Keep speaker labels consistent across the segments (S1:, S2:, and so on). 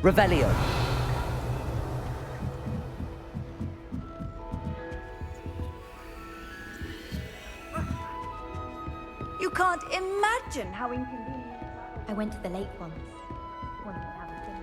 S1: Revelio.
S2: You can't imagine how inconvenient.
S3: I went to the lake once. Wanted to have a dinner.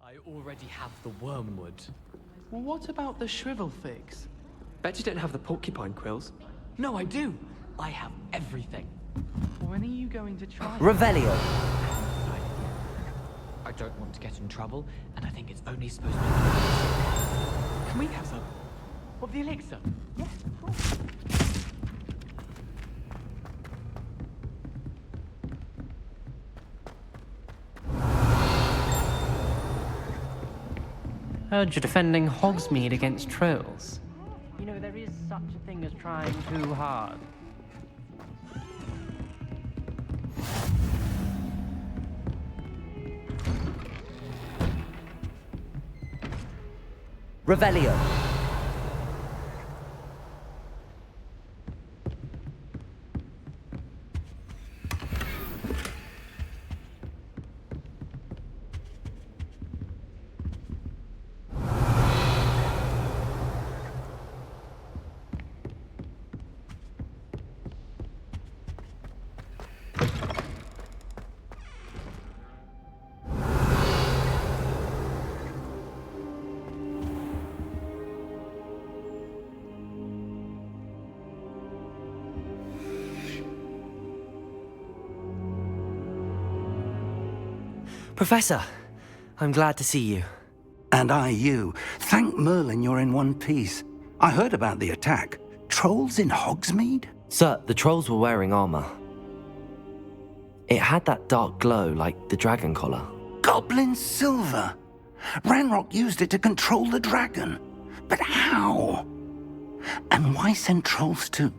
S4: I already have the wormwood.
S5: Well, what about the shrivel figs?
S4: Bet you don't have the porcupine quills. No, I do. I have everything.
S5: When are you going to try?
S1: Revelio.
S4: I don't want to get in trouble, and I think it's only supposed to be... Can we have some? Of the elixir?
S5: Yes, of course.
S6: Heard you're defending Hogsmeade against trolls. You know, there is such a thing as trying too hard.
S1: Revelio. Professor, I'm glad to see you.
S7: And I you. Thank Merlin you're in one piece. I heard about the attack. Trolls in Hogsmeade?
S1: Sir, the trolls were wearing armor. It had that dark glow like the dragon collar.
S7: Goblin silver! Ranrock used it to control the dragon. But how? And why send trolls to...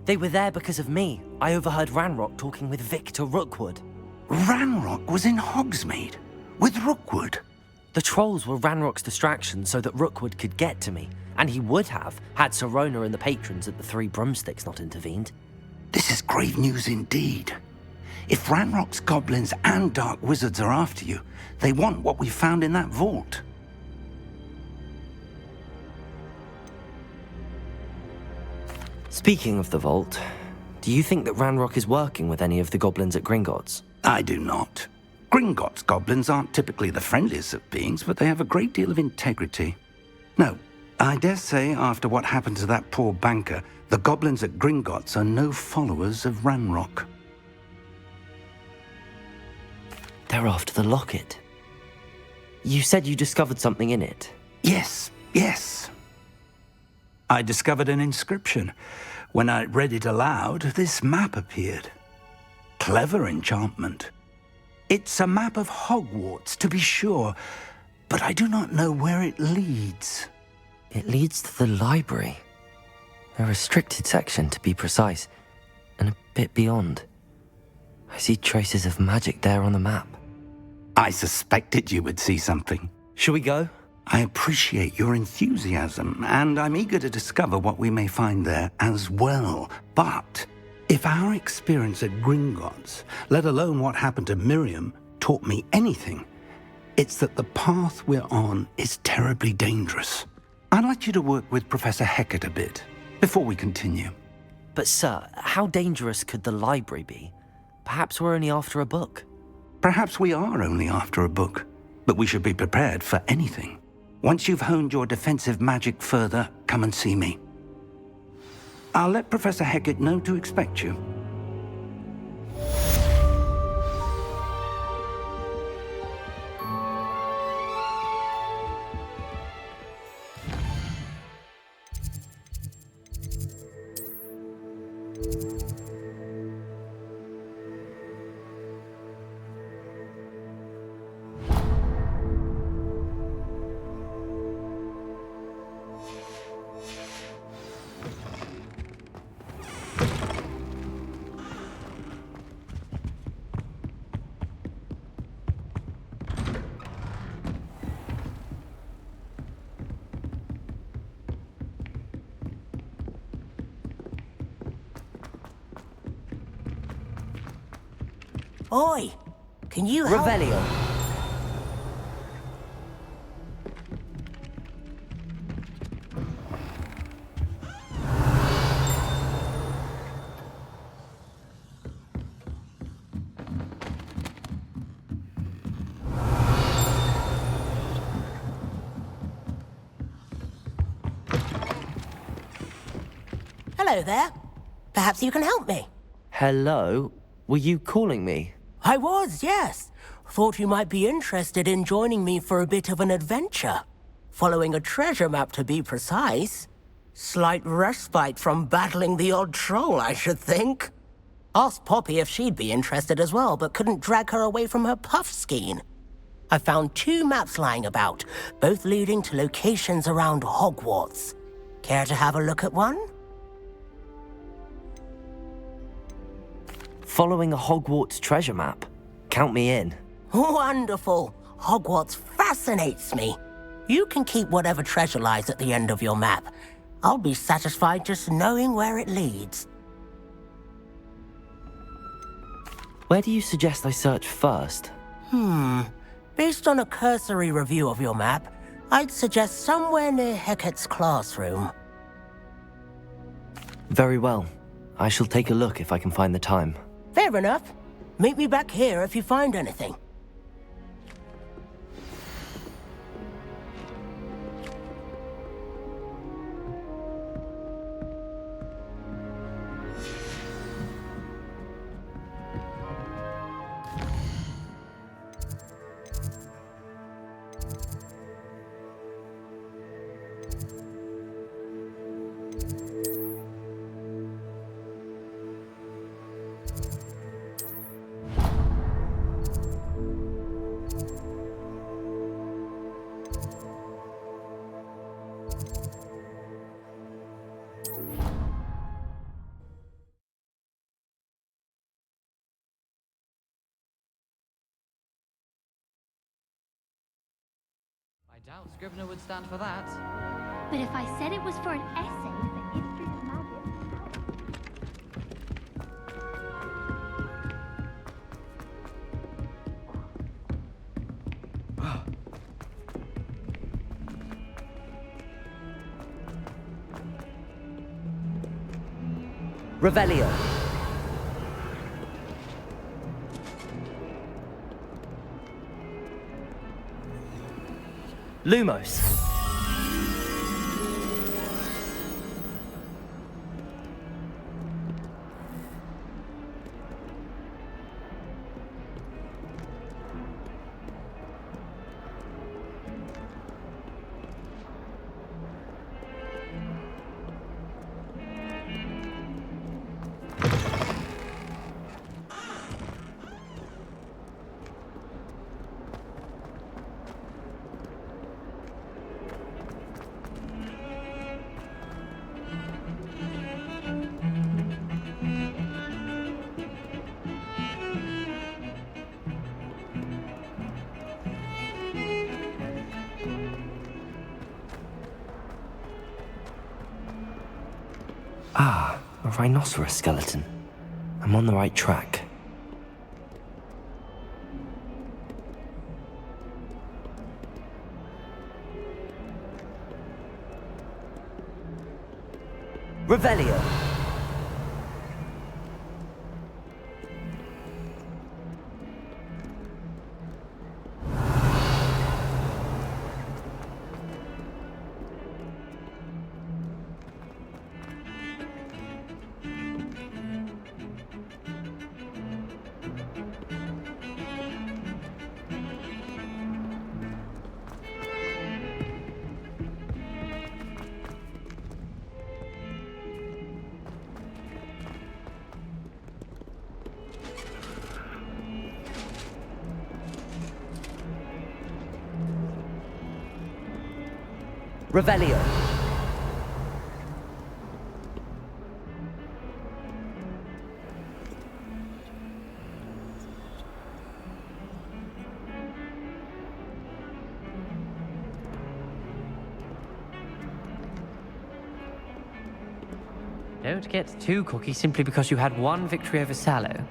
S1: They were there because of me. I overheard Ranrock talking with Victor Rookwood.
S7: Ranrock was in Hogsmeade? With Rookwood?
S1: The trolls were Ranrock's distraction so that Rookwood could get to me. And he would have, had Sirona and the patrons at the Three Broomsticks not intervened.
S7: This is grave news indeed. If Ranrock's goblins and dark wizards are after you, they want what we found in that vault.
S1: Speaking of the vault, do you think that Ranrock is working with any of the goblins at Gringotts?
S7: I do not. Gringotts goblins aren't typically the friendliest of beings, but they have a great deal of integrity. No, I dare say after what happened to that poor banker, the goblins at Gringotts are no followers of Ranrock.
S1: They're after the locket. You said you discovered something in it.
S7: Yes, yes. I discovered an inscription. When I read it aloud, this map appeared. Clever enchantment. It's a map of Hogwarts, to be sure, but I do not know where it leads.
S1: It leads to the library. A restricted section, to be precise, and a bit beyond. I see traces of magic there on the map.
S7: I suspected you would see something.
S1: Shall we go?
S7: I appreciate your enthusiasm, and I'm eager to discover what we may find there as well. But if our experience at Gringotts, let alone what happened to Miriam, taught me anything, it's that the path we're on is terribly dangerous. I'd like you to work with Professor Hecat a bit before we continue.
S1: But sir, how dangerous could the library be? Perhaps we're only after a book.
S7: Perhaps we are only after a book, but we should be prepared for anything. Once you've honed your defensive magic further, come and see me. I'll let Professor Hecat know to expect you.
S8: Oi, can you help?
S1: Revelio.
S8: Hello there. Perhaps you can help me.
S1: Hello? Were you calling me?
S8: I was, yes. Thought you might be interested in joining me for a bit of an adventure. Following a treasure map, to be precise. Slight respite from battling the odd troll, I should think. Asked Poppy if she'd be interested as well, but couldn't drag her away from her puff skein. I found 2 maps lying about, both leading to locations around Hogwarts. Care to have a look at one?
S1: Following a Hogwarts treasure map? Count me in.
S8: Wonderful. Hogwarts fascinates me. You can keep whatever treasure lies at the end of your map. I'll be satisfied just knowing where it leads.
S1: Where do you suggest I search first?
S8: Based on a cursory review of your map, I'd suggest somewhere near Hecat's classroom.
S1: Very well. I shall take a look if I can find the time.
S8: Fair enough. Meet me back here if you find anything.
S4: I doubt Scrivener would stand for that.
S3: But if I said it was for an essay for history of magic...
S1: Revelio. Lumos. Ah, a rhinoceros skeleton. I'm on the right track. Revelio. Revelio.
S6: Don't get too cocky simply because you had one victory over Sallow.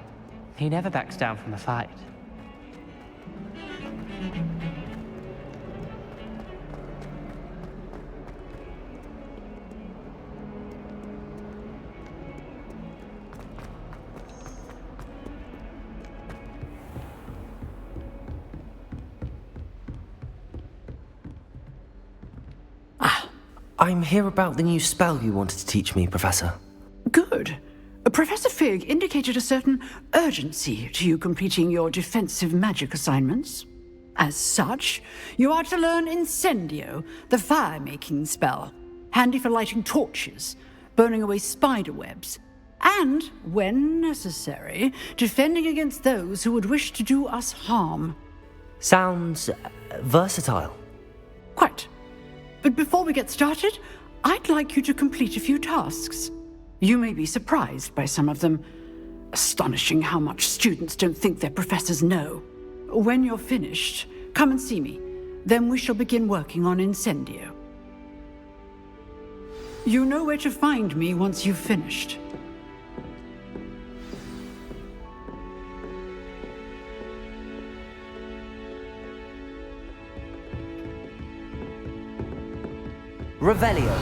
S6: He never backs down from a fight.
S1: I'm here about the new spell you wanted to teach me, Professor.
S9: Good. Professor Fig indicated a certain urgency to you completing your defensive magic assignments. As such, you are to learn Incendio, the fire-making spell, handy for lighting torches, burning away spider webs, and, when necessary, defending against those who would wish to do us harm.
S1: Sounds versatile.
S9: Quite. But before we get started, I'd like you to complete a few tasks. You may be surprised by some of them. Astonishing how much students don't think their professors know. When you're finished, come and see me. Then we shall begin working on Incendio. You know where to find me once you've finished.
S1: Revelio.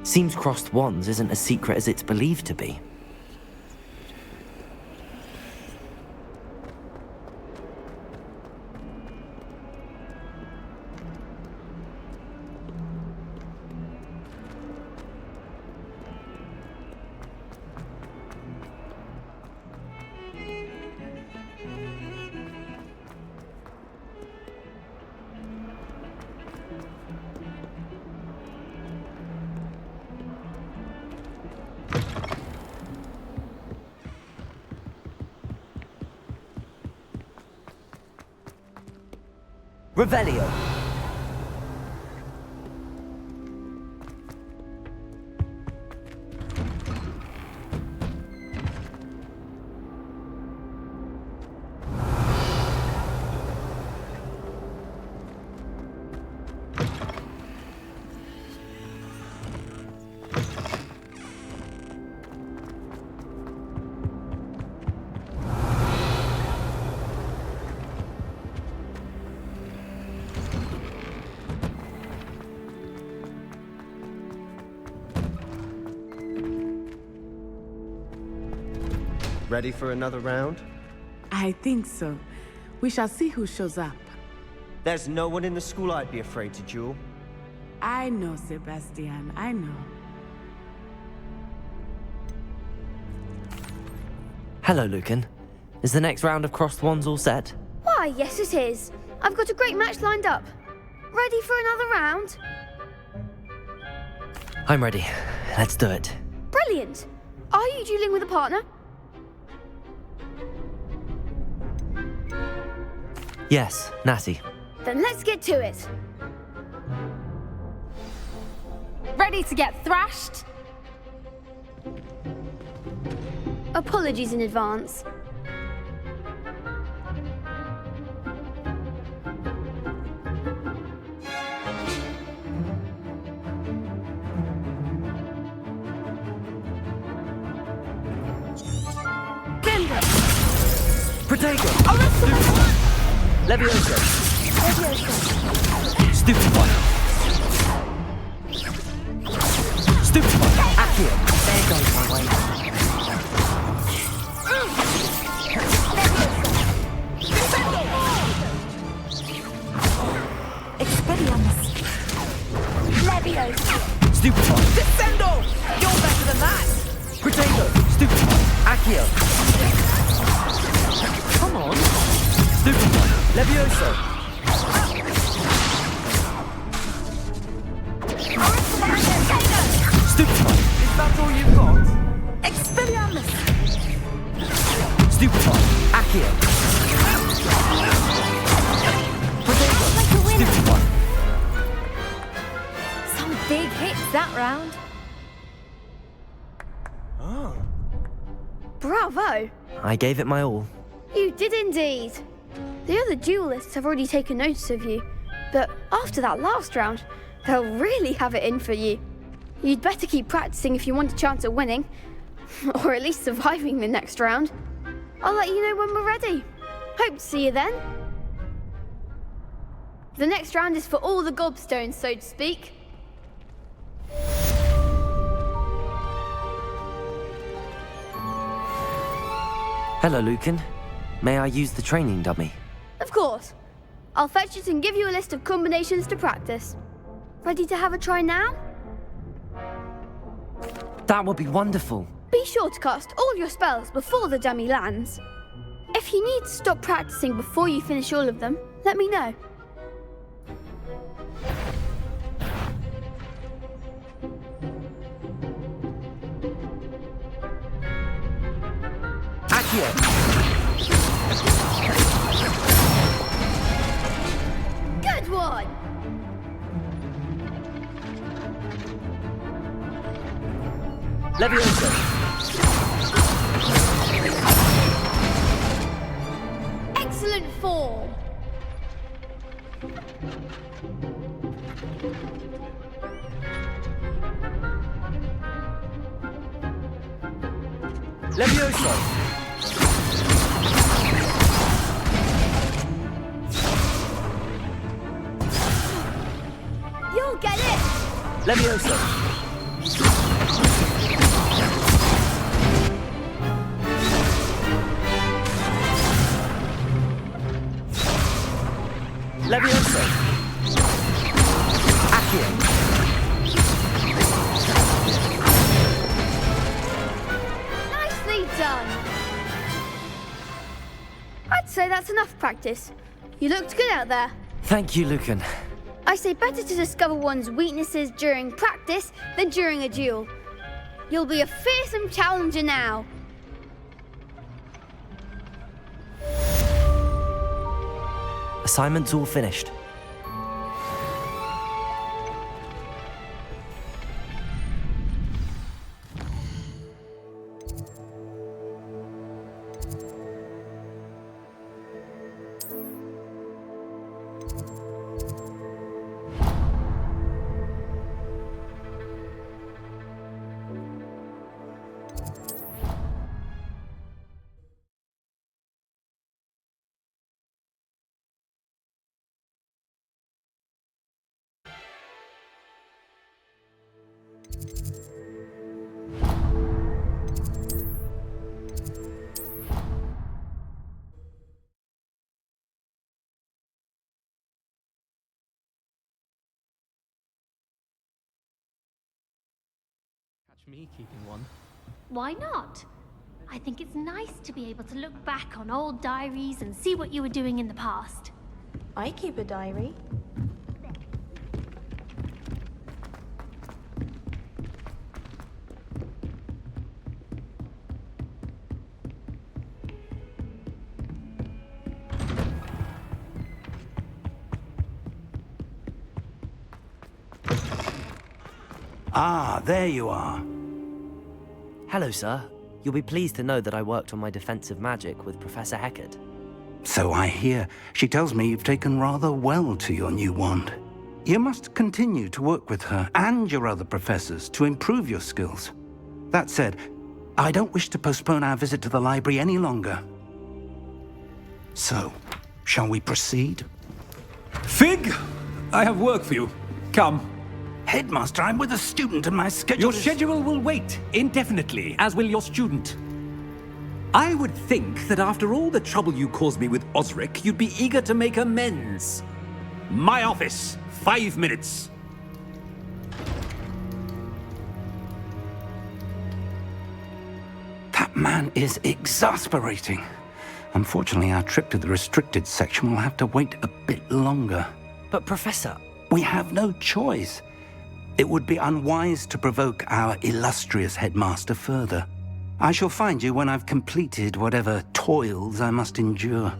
S1: Seems crossed wands isn't as secret as it's believed to be. Revelio.
S10: Ready for another round?
S11: I think so. We shall see who shows up.
S10: There's no one in the school I'd be afraid to duel.
S11: I know, Sebastian, I know.
S1: Hello, Lucan. Is the next round of crossed wands all set?
S12: Why, yes it is. I've got a great match lined up. Ready for another round?
S1: I'm ready. Let's do it.
S12: Brilliant. Are you dueling with a partner?
S1: Yes, Natty.
S12: Then let's get to it.
S13: Ready to get thrashed?
S12: Apologies in advance.
S1: Protego! Levioso! Stupid one!
S2: Levioso!
S1: Stupefy!
S2: Descendo! You're better than that!
S1: Potato! Stupefy! Accio!
S4: Come on.
S1: Stupefy! Levioso! Stupefy!
S4: Is that all you've got?
S2: Expelliarmus!
S1: Stupefy! Accio! Potato!
S12: Like a winner.
S1: Stupefy!
S12: Some big hits that round.
S10: Oh.
S12: Bravo!
S1: I gave it my all.
S12: You did indeed. The other duelists have already taken notice of you, but after that last round, they'll really have it in for you. You'd better keep practicing if you want a chance at winning, or at least surviving the next round. I'll let you know when we're ready. Hope to see you then. The next round is for all the gobstones, so to speak.
S1: Hello, Lucan. May I use the training dummy?
S12: Of course. I'll fetch it and give you a list of combinations to practice. Ready to have a try now?
S1: That would be wonderful.
S12: Be sure to cast all your spells before the dummy lands. If you need to stop practicing before you finish all of them, let me know.
S1: Accio!
S12: Good one!
S1: Levioso!
S12: Excellent form!
S1: Levioso!
S12: You'll get it!
S1: Levioso! Levioso! Accio!
S12: Nicely done! I'd say that's enough practice. You looked good out there.
S1: Thank you, Lucan.
S12: I say better to discover one's weaknesses during practice than during a duel. You'll be a fearsome challenger now.
S1: Assignment's all finished.
S4: Catch me keeping one.
S3: Why not? I think it's nice to be able to look back on old diaries and see what you were doing in the past.
S14: I keep a diary.
S7: Ah, there you are.
S1: Hello, sir. You'll be pleased to know that I worked on my defensive magic with Professor Heckard.
S7: So I hear. She tells me you've taken rather well to your new wand. You must continue to work with her and your other professors to improve your skills. That said, I don't wish to postpone our visit to the library any longer. So, shall we proceed?
S15: Fig, I have work for you. Come.
S7: Headmaster, I'm with a student and my schedule
S15: Your schedule will wait indefinitely, as will your student. I would think that after all the trouble you caused me with Osric, you'd be eager to make amends. My office, 5 minutes.
S7: man is exasperating. Unfortunately, our trip to the restricted section will have to wait a bit longer.
S1: But Professor...
S7: We have no choice. It would be unwise to provoke our illustrious headmaster further. I shall find you when I've completed whatever toils I must endure.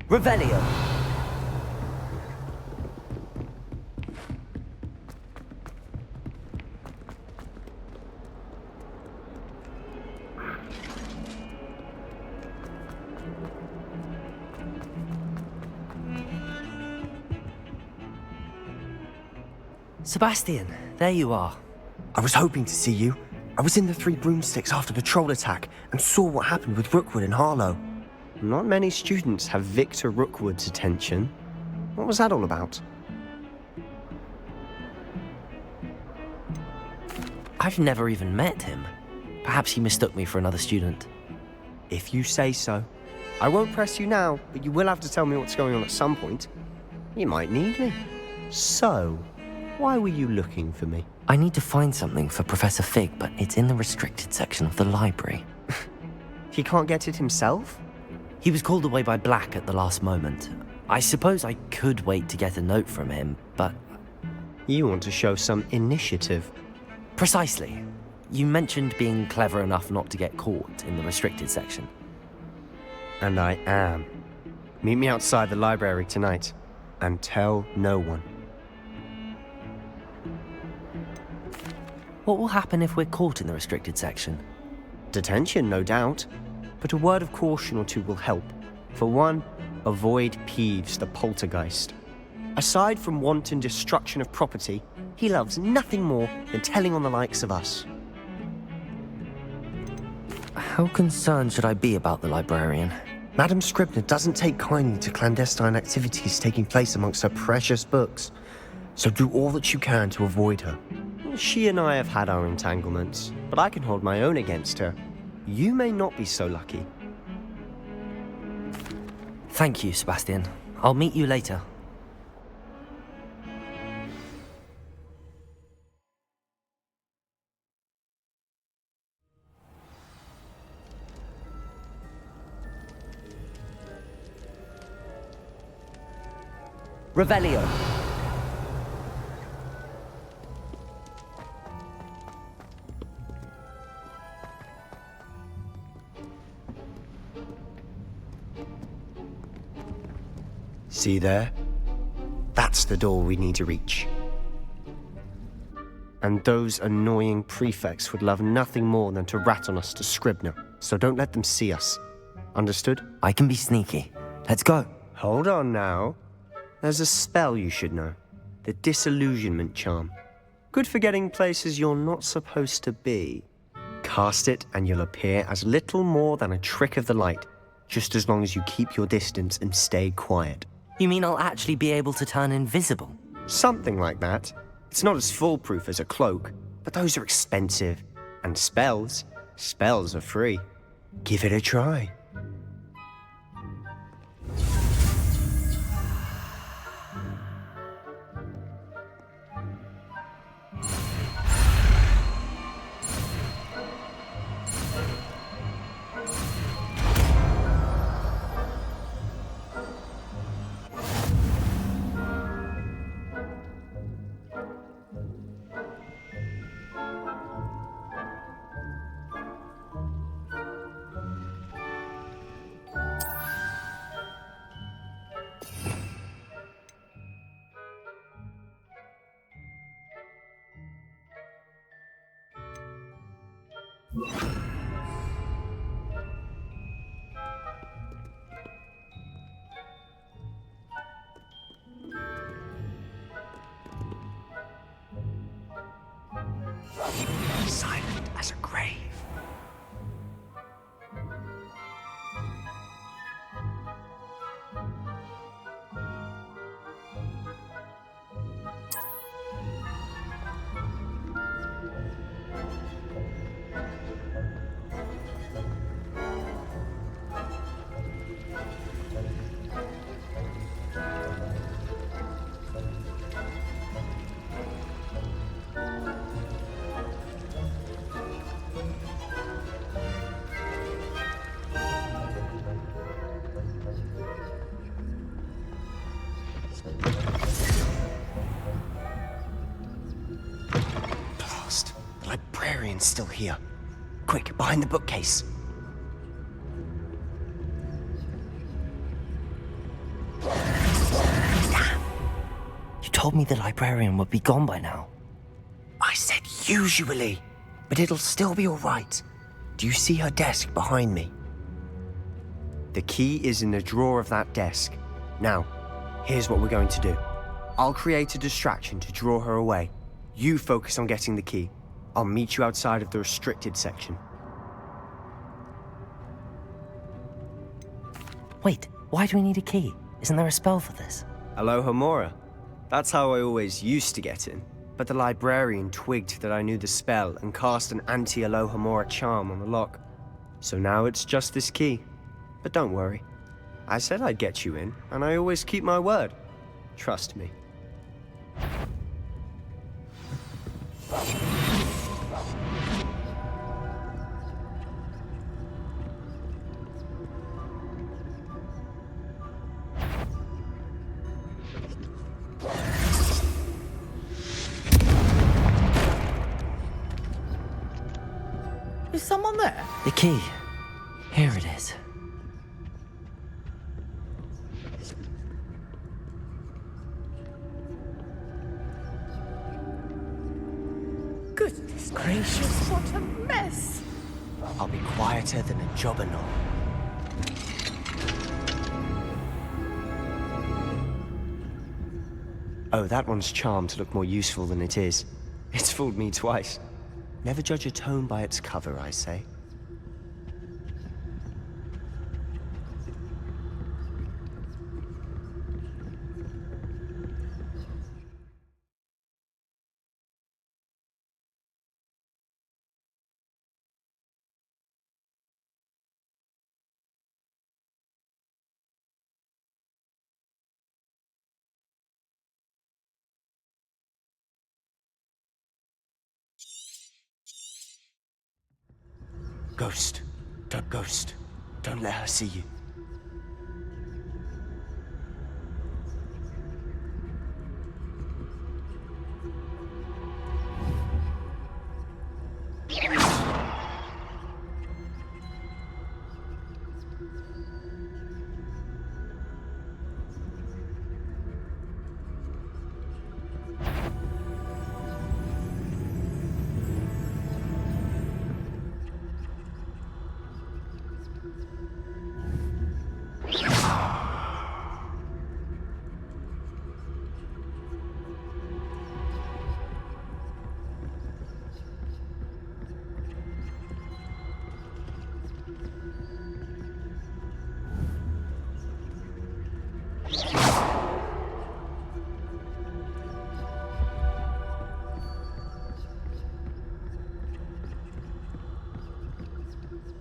S1: Revelio. Sebastian, there you are.
S10: I was hoping to see you. I was in the Three Broomsticks after the troll attack and saw what happened with Rookwood and Harlow. Not many students have Victor Rookwood's attention. What was that all about?
S1: I've never even met him. Perhaps he mistook me for another student.
S10: If you say so. I won't press you now, but you will have to tell me what's going on at some point. You might need me. So, why were you looking for me?
S1: I need to find something for Professor Fig, but it's in the restricted section of the library.
S10: He can't get it himself?
S1: He was called away by Black at the last moment. I suppose I could wait to get a note from him, but...
S10: You want to show some initiative.
S1: Precisely. You mentioned being clever enough not to get caught in the restricted section.
S10: And I am. Meet me outside the library tonight, and tell no one.
S1: What will happen if we're caught in the restricted section?
S10: Detention, no doubt. But a word of caution or two will help. For one, avoid Peeves, the poltergeist. Aside from wanton destruction of property, he loves nothing more than telling on the likes of us.
S1: How concerned should I be about the librarian?
S10: Madam Scribner doesn't take kindly to clandestine activities taking place amongst her precious books. So do all that you can to avoid her. She and I have had our entanglements, but I can hold my own against her. You may not be so lucky.
S1: Thank you, Sebastian. I'll meet you later. Revelio.
S10: See there? That's the door we need to reach. And those annoying prefects would love nothing more than to rat on us to Scribner, so don't let them see us. Understood?
S1: I can be sneaky. Let's go.
S10: Hold on now. There's a spell you should know. The disillusionment charm. Good for getting places you're not supposed to be. Cast it and you'll appear as little more than a trick of the light, just as long as you keep your distance and stay quiet.
S1: You mean I'll actually be able to turn invisible?
S10: Something like that. It's not as foolproof as a cloak, but those are expensive. And spells are free. Give it a try. Silent as a grave. The librarian's still here. Quick, behind the bookcase.
S1: Damn. You told me the librarian would be gone by now.
S10: I said usually, but it'll still be all right. Do you see her desk behind me? The key is in the drawer of that desk. Now, here's what we're going to do. I'll create a distraction to draw her away. You focus on getting the key. I'll meet you outside of the restricted section.
S1: Wait, why do we need a key? Isn't there a spell for this?
S10: Alohomora. That's how I always used to get in. But the librarian twigged that I knew the spell and cast an anti-Alohomora charm on the lock. So now it's just this key. But don't worry. I said I'd get you in, and I always keep my word. Trust me.
S16: Is someone there?
S1: The key. Here it is.
S16: Goodness gracious, what a mess!
S10: I'll be quieter than a jobberknoll. Oh, that one's charmed to look more useful than it is. It's fooled me twice. Never judge a tome by its cover, I say. Ghost. Ghost. Don't let her see you.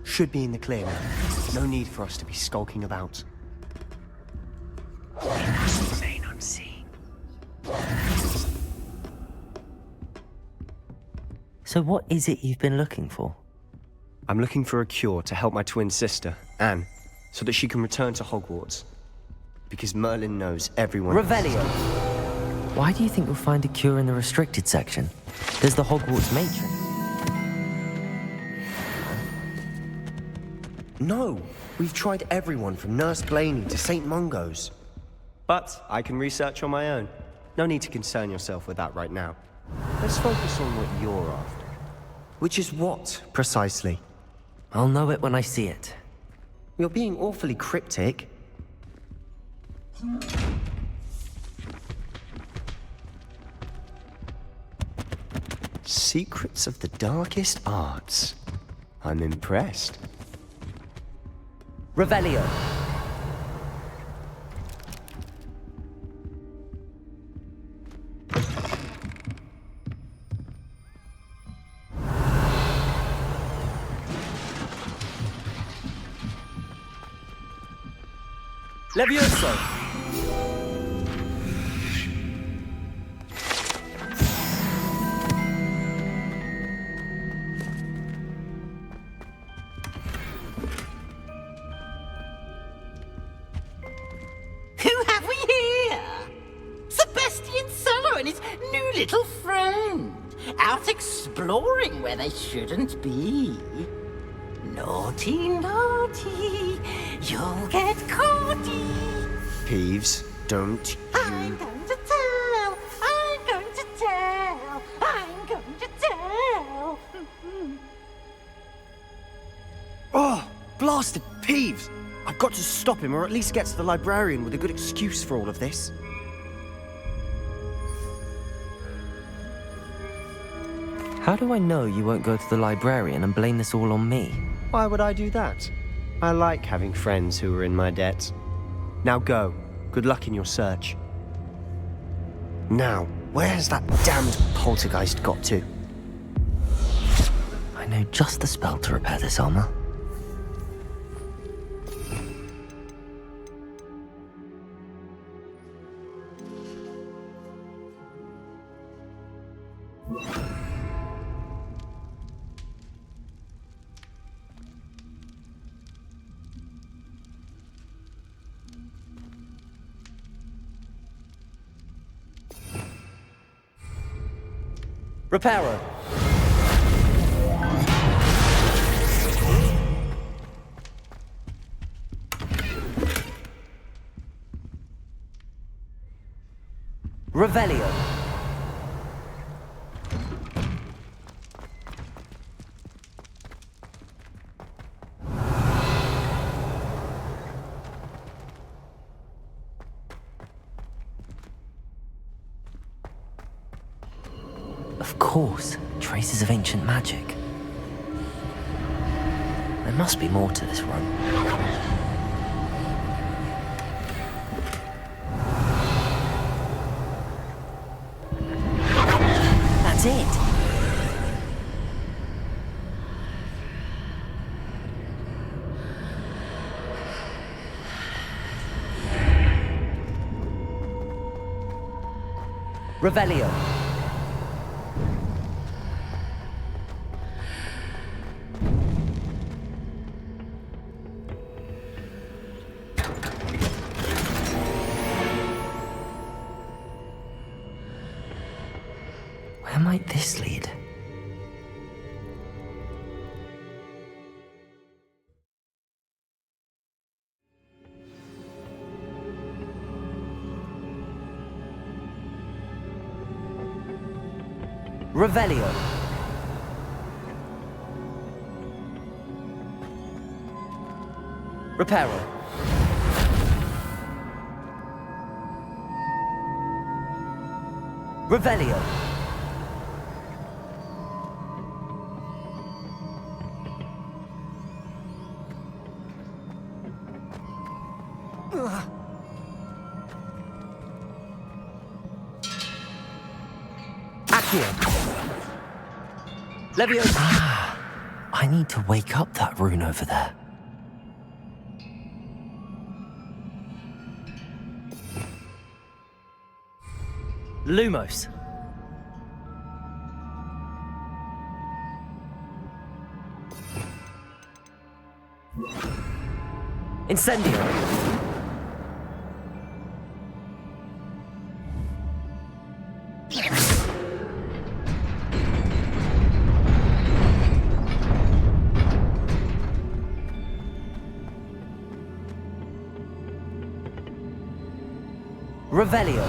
S10: Should be in the clear now. No need for us to be skulking about. It must remain unseen.
S1: So what is it you've been looking for?
S10: I'm looking for a cure to help my twin sister, Anne, so that she can return to Hogwarts. Because Merlin knows everyone...
S1: Revelio! Why do you think you'll find a cure in the restricted section? There's the Hogwarts matron.
S10: No! We've tried everyone from Nurse Blaney to St. Mungo's. But I can research on my own. No need to concern yourself with that right now. Let's focus on what you're after. Which is what, precisely?
S1: I'll know it when I see it.
S10: You're being awfully cryptic. Secrets of the darkest arts. I'm impressed.
S1: Revelio!
S10: Levioso!
S16: Who have we here? Sebastian Cello and his new little friend. out exploring where they shouldn't be. Naughty, naughty, you'll get caughty.
S10: Peeves, don't
S16: I'm going to tell, I'm going to tell, I'm going to tell.
S10: Oh, blasted Peeves! I've got to stop him, or at least get to the librarian with a good excuse for all of this.
S1: How do I know you won't go to the librarian and blame this all on me?
S10: Why would I do that? I like having friends who are in my debt. Now go. Good luck in your search. Now, where's that damned poltergeist got to?
S1: I know just the spell to repair this armor.
S6: Reparo.
S1: Revelio. Of course, traces of ancient magic. There must be more to this room. That's it. Revelio. Where might this lead? Revelio. Reparo. Revelio. Levio. Ah, I need to wake up that rune over there. Lumos. Incendio. Revelio.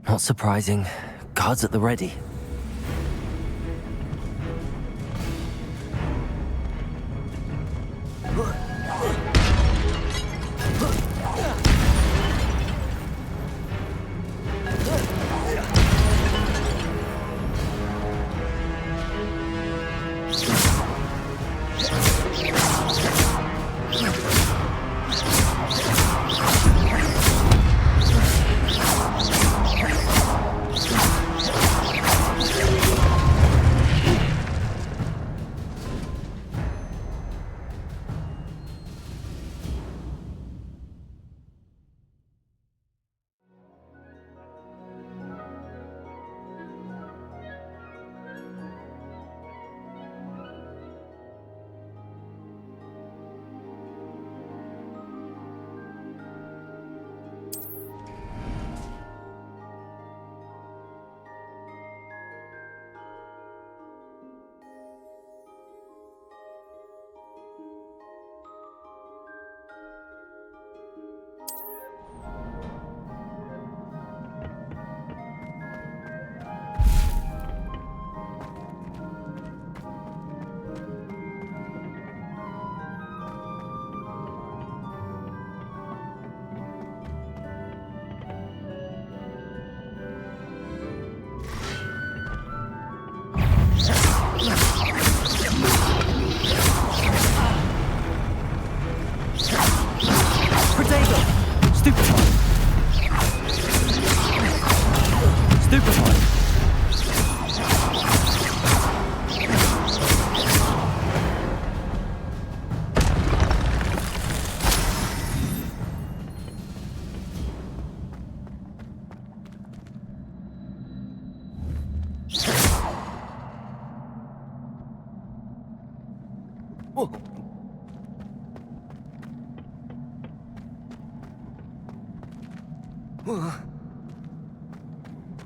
S1: Not surprising. Guards at the ready. Stupefy.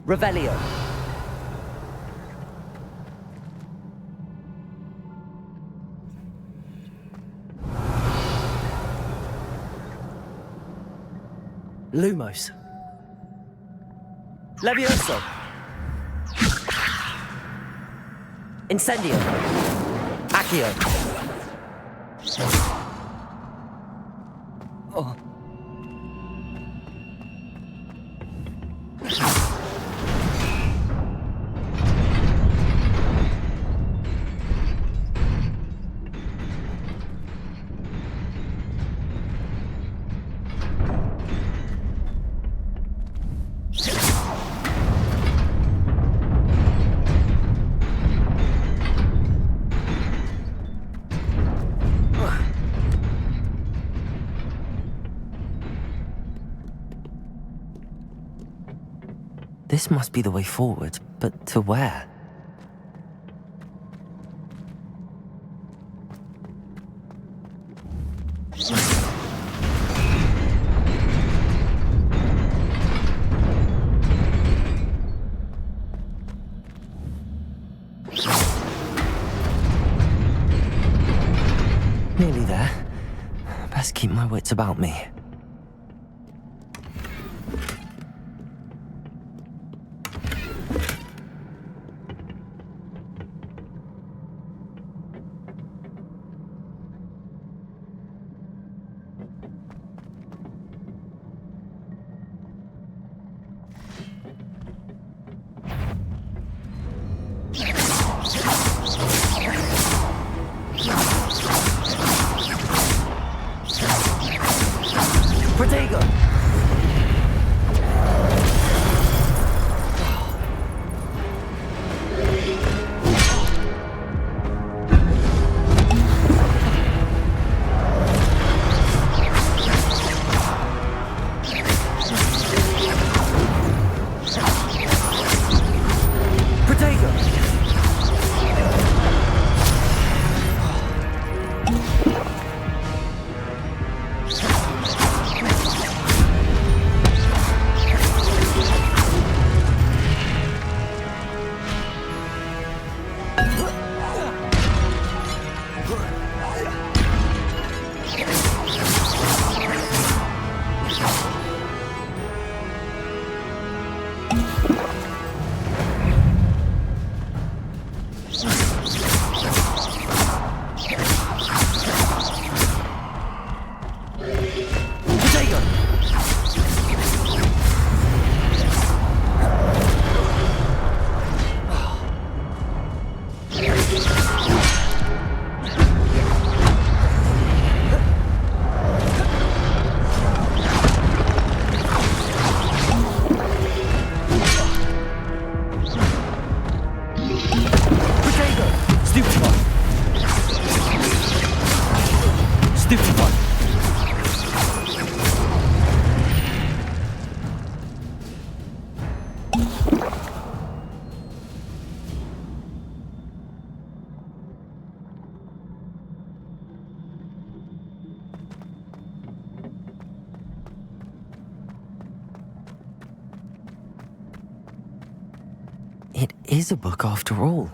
S17: Revelio. Lumos. Levioso. Incendio. Accio. Oh.
S1: This must be the way forward, but to where? Nearly there. Best keep my wits about me. It is a book after all.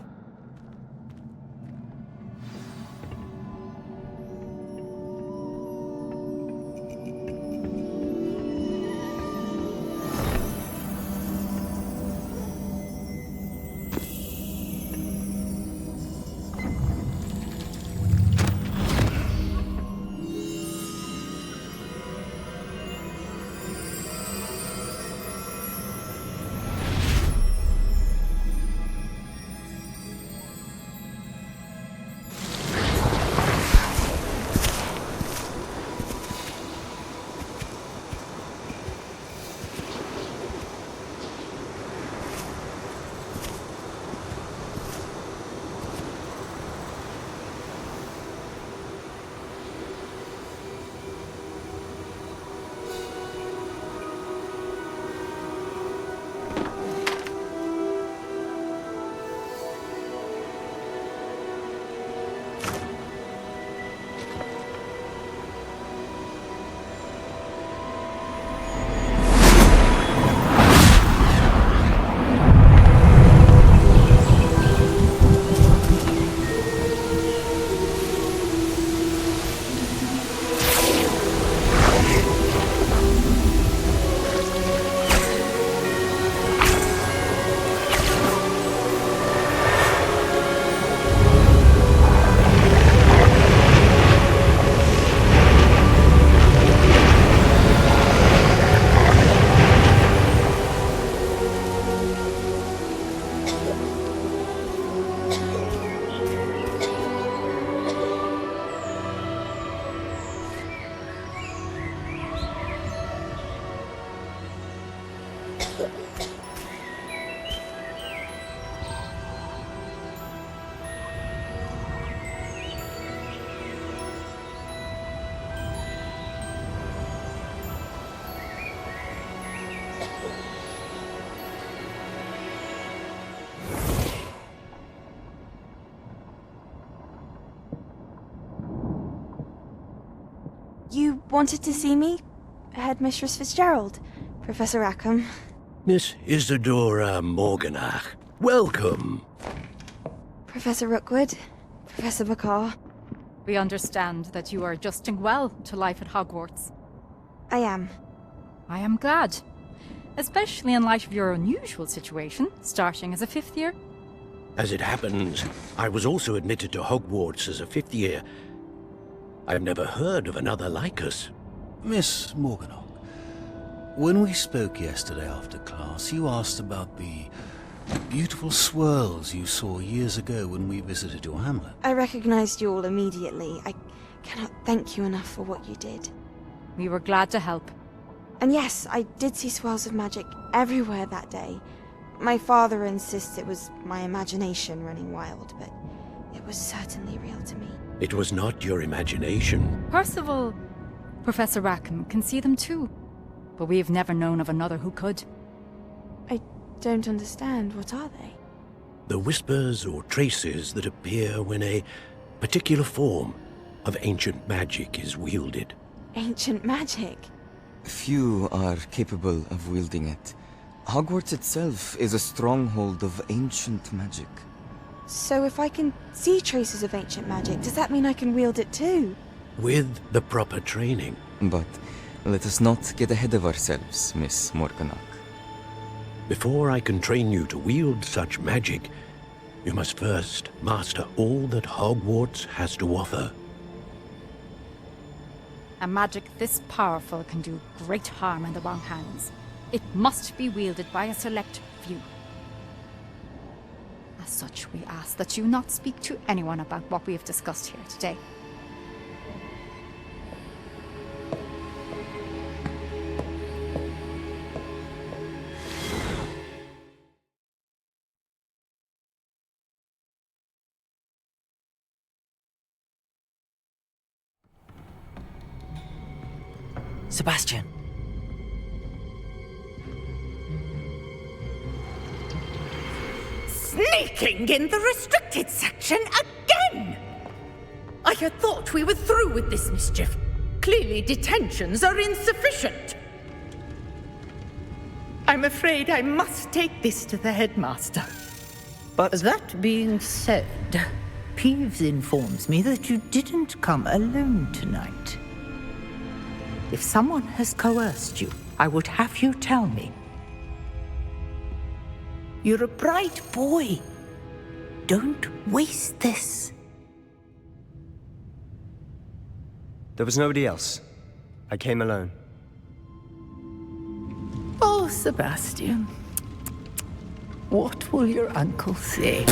S14: You wanted to see me? Headmistress Fitzgerald? Professor Rackham?
S18: Miss Isadora Morganach, welcome.
S14: Professor Rookwood? Professor Bakar?
S19: We understand that you are adjusting well to life at Hogwarts.
S14: I am.
S19: I am glad. Especially in light of your unusual situation, starting as a 5th year.
S18: As it happens, I was also admitted to Hogwarts as a 5th year. I've never heard of another like us.
S20: Miss Morganach, when we spoke yesterday after class, you asked about the beautiful swirls you saw years ago when we visited your hamlet.
S14: I recognized you all immediately. I cannot thank you enough for what you did.
S19: We were glad to help.
S14: And yes, I did see swirls of magic everywhere that day. My father insists it was my imagination running wild, but it was certainly real to me.
S18: It was not your imagination.
S19: Percival, Professor Rackham can see them too. But we have never known of another who could.
S14: I don't understand. What are they?
S18: The whispers or traces that appear when a particular form of ancient magic is wielded.
S14: Ancient magic?
S21: Few are capable of wielding it. Hogwarts itself is a stronghold of ancient magic.
S14: So if I can see traces of ancient magic, does that mean I can wield it too?
S18: With the proper training.
S21: But let us not get ahead of ourselves, Miss Morganach.
S18: Before I can train you to wield such magic, you must first master all that Hogwarts has to offer.
S19: A magic this powerful can do great harm in the wrong hands. It must be wielded by a select few. As such, we ask that you not speak to anyone about what we have discussed here today.
S1: Sebastian.
S22: Sneaking in the restricted section again! I had thought we were through with this mischief. Clearly detentions are insufficient. I'm afraid I must take this to the headmaster.
S23: But that being said, Peeves informs me that you didn't come alone tonight. If someone has coerced you, I would have you tell me. You're a bright boy. Don't waste this.
S10: There was nobody else. I came alone.
S23: Oh, Sebastian. What will your uncle say?